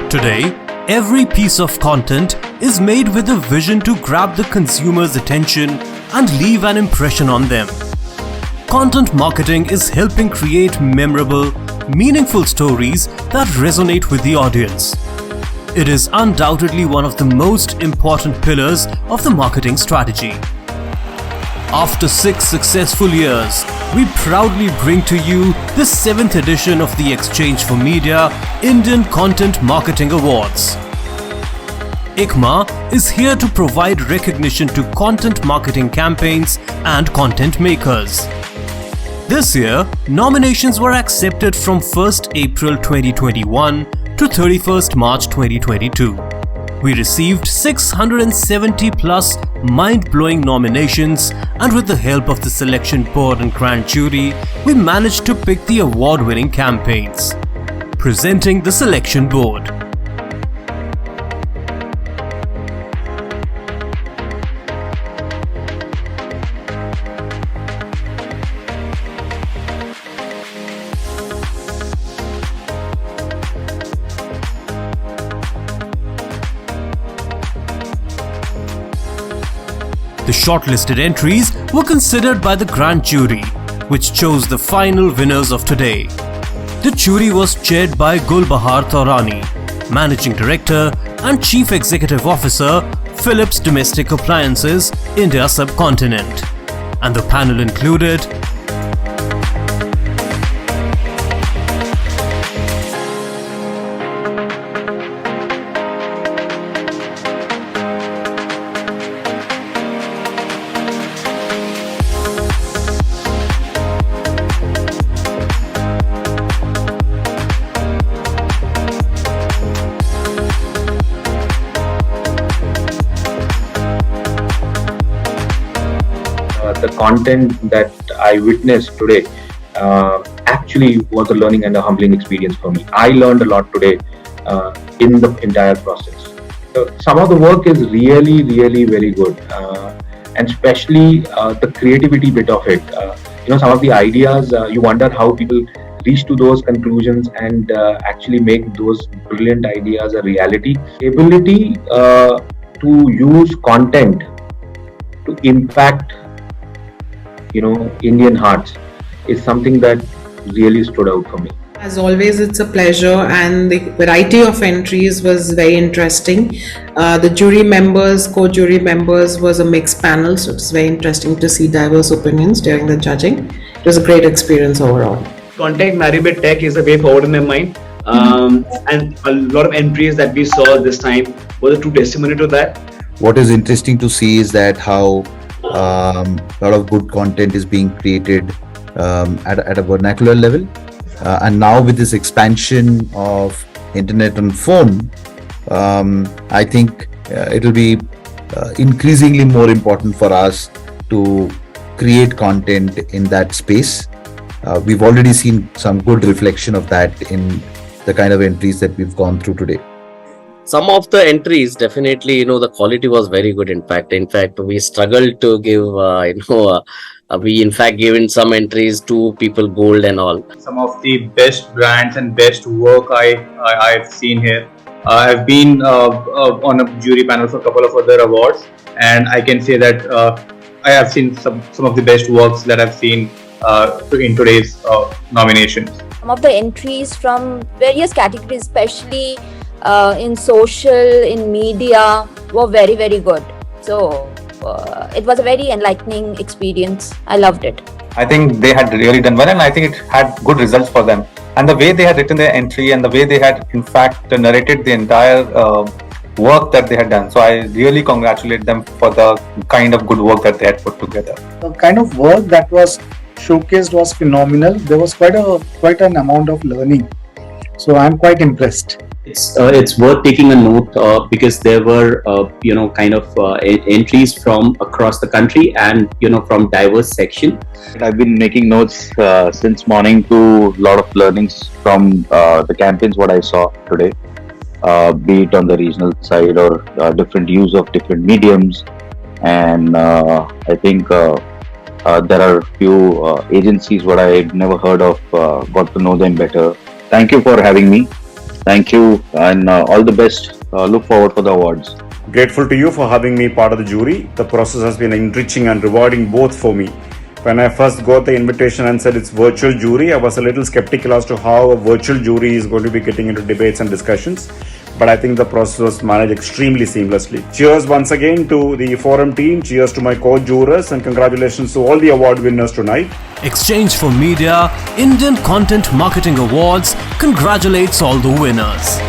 Today, every piece of content is made with a vision to grab the consumer's attention and leave an impression on them. Content marketing is helping create memorable, meaningful stories that resonate with the audience. It is undoubtedly one of the most important pillars of the marketing strategy. After 6 successful years, we proudly bring to you the 7th edition of the Exchange for Media Indian Content Marketing Awards. ICMA is here to provide recognition to content marketing campaigns and content makers. This year, nominations were accepted from 1st April 2021 to 31st March 2022. We received 670 plus mind-blowing nominations, and with the help of the selection board and grand jury, we managed to pick the award-winning campaigns. Presenting the selection board. The shortlisted entries were considered by the grand jury, which chose the final winners of today. The jury was chaired by Gulbahar Taurani, Managing Director and Chief Executive Officer, Philips Domestic Appliances, India Subcontinent. And the panel included the content that I witnessed today actually was a learning and a humbling experience for me. I learned a lot today in the entire process. Some of the work is really very good, and especially the creativity bit of it. Some of the ideas, you wonder how people reach to those conclusions and actually make those brilliant ideas a reality. Ability to use content to impact Indian hearts is something that really stood out for me. As always, it's a pleasure, and the variety of entries was very interesting. The jury members, co-jury members was a mixed panel, so it's very interesting to see diverse opinions during the judging. It was a great experience overall. Content married with tech is the way forward in my mind. And a lot of entries that we saw this time were the true testimony to that. What is interesting to see is that how a lot of good content is being created at a vernacular level, and now with this expansion of internet and phone, I think it will be increasingly more important for us to create content in that space. We've already seen some good reflection of that in the kind of entries that we've gone through today. Some of the entries, definitely, the quality was very good. In fact, we struggled to give, we in fact given some entries to people gold and all. Some of the best brands and best work I've seen here. I've been on a jury panel for a couple of other awards, and I can say that I have seen some of the best works that I've seen in today's nominations. Some of the entries from various categories, especially in social, in media, were very good. So it was a very enlightening experience. I loved it. I think they had really done well, and I think it had good results for them. And the way they had written their entry and the way they had in fact narrated the entire work that they had done. So I really congratulate them for the kind of good work that they had put together. The kind of work that was showcased was phenomenal. There was quite an amount of learning. So I'm quite impressed. It's worth taking a note because there were entries from across the country and from diverse section. I've been making notes since morning to a lot of learnings from the campaigns what I saw today, be it on the regional side or different use of different mediums, and I think there are few agencies what I never heard of, got to know them better. Thank you for having me. Thank you, and all the best. Look forward for the awards. Grateful to you for having me part of the jury. The process has been enriching and rewarding both for me. When I first got the invitation and said it's virtual jury, I was a little skeptical as to how a virtual jury is going to be getting into debates and discussions. But I think the process was managed extremely seamlessly. Cheers once again to the forum team. Cheers to my co-jurors, and congratulations to all the award winners tonight. Exchange for Media Indian Content Marketing Awards congratulates all the winners.